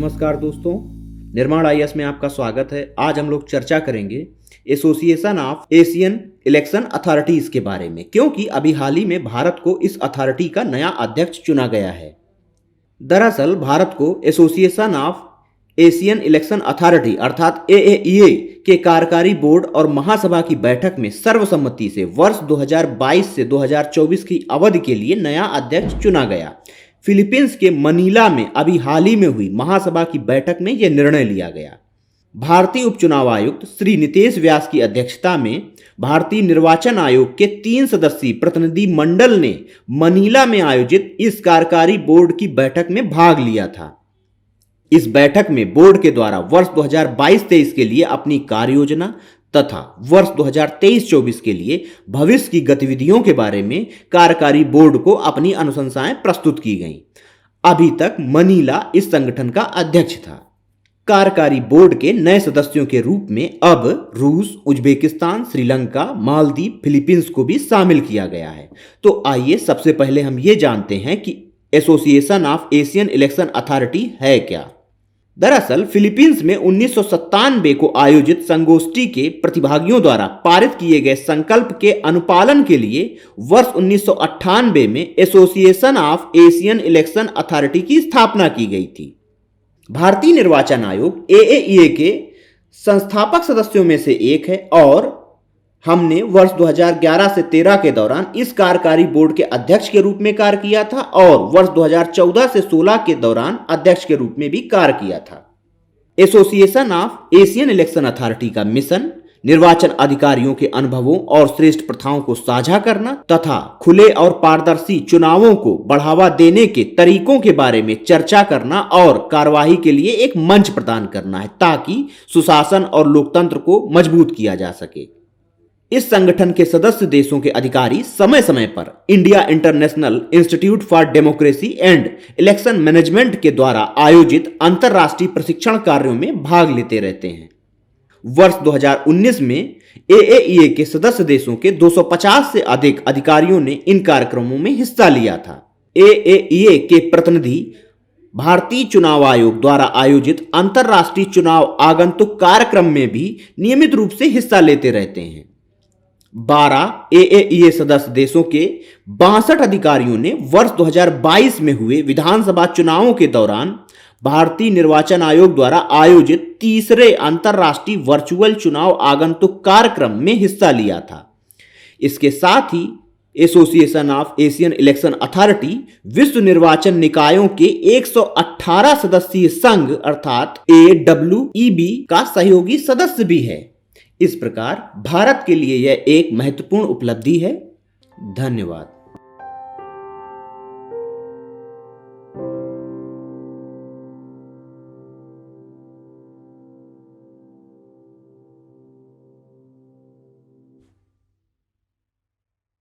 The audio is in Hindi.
नमस्कार दोस्तों, निर्माण आईएएस में आपका स्वागत है। आज हम लोग चर्चा करेंगे association of Asian election authorities के बारे में, क्योंकि अभी हाल ही में भारत को इस अथॉरिटी का नया अध्यक्ष चुना गया है। दरअसल भारत को association of Asian election authority अर्थात एएईए के कार्यकारी बोर्ड और महासभा की बैठक में सर्वसम्मति से वर्ष 2022 से 2024 की अवधि के लिए नया अध्यक्ष चुना गया। फिलीपींस के मनीला में अभी हाल ही में हुई महासभा की बैठक में यह निर्णय लिया गया। भारतीय उपचुनाव आयुक्त श्री नितेश व्यास की अध्यक्षता में भारतीय निर्वाचन आयोग के 3 सदस्यीय प्रतिनिधि मंडल ने मनीला में आयोजित इस कार्यकारी बोर्ड की बैठक में भाग लिया था। इस बैठक में बोर्ड के द्वारा वर्ष 2022-23 के लिए अपनी कार्य योजना तथा वर्ष 2023-24 के लिए भविष्य की गतिविधियों के बारे में कार्यकारी बोर्ड को अपनी अनुशंसाएं प्रस्तुत की गईं। अभी तक मनीला इस संगठन का अध्यक्ष था। कार्यकारी बोर्ड के नए सदस्यों के रूप में अब रूस, उज्बेकिस्तान, श्रीलंका, मालदीव, फिलीपींस को भी शामिल किया गया है। तो आइए सबसे पहले हम ये जानते हैं कि association of Asian election authority है क्या। दरअसल फिलीपींस में 1997 को आयोजित संगोष्ठी के प्रतिभागियों द्वारा पारित किए गए संकल्प के अनुपालन के लिए वर्ष 1998 में association of Asian election authority की स्थापना की गई थी। भारतीय निर्वाचन आयोग एएईए के संस्थापक सदस्यों में से एक है और हमने वर्ष 2011 से 13 के दौरान इस कार्यकारी बोर्ड के अध्यक्ष के रूप में कार्य किया था और वर्ष 2014 से 16 के दौरान अध्यक्ष के रूप में भी कार्य किया था। Association of Asian election authority का मिशन निर्वाचन अधिकारियों के अनुभवों और श्रेष्ठ प्रथाओं को साझा करना तथा खुले और पारदर्शी चुनावों को बढ़ावा देने के तरीकों के बारे में चर्चा करना और कार्यवाही के लिए एक मंच प्रदान करना है, ताकि सुशासन और लोकतंत्र को मजबूत किया जा सके। इस संगठन के सदस्य देशों के अधिकारी समय समय पर India international institute for democracy and election management के द्वारा आयोजित अंतर्राष्ट्रीय प्रशिक्षण कार्यों में भाग लेते रहते हैं। वर्ष 2019 में एएईए के सदस्य देशों के 250 से अधिक अधिकारियों ने इन कार्यक्रमों में हिस्सा लिया था। एएईए के प्रतिनिधि भारतीय चुनाव आयोग द्वारा आयोजित अंतर्राष्ट्रीय चुनाव आगंतुक कार्यक्रम में भी नियमित रूप से हिस्सा लेते रहते हैं। 12 एएईए सदस्य देशों के 62 अधिकारियों ने वर्ष 2022 में हुए विधानसभा चुनावों के दौरान भारतीय निर्वाचन आयोग द्वारा आयोजित तीसरे अंतर्राष्ट्रीय वर्चुअल चुनाव आगंतुक कार्यक्रम में हिस्सा लिया था। इसके साथ ही association of Asian election authority विश्व निर्वाचन निकायों के 118 सदस्यीय संघ अर्थात AWEB का सहयोगी सदस्य भी है। इस प्रकार भारत के लिए यह एक महत्वपूर्ण उपलब्धि है। धन्यवाद।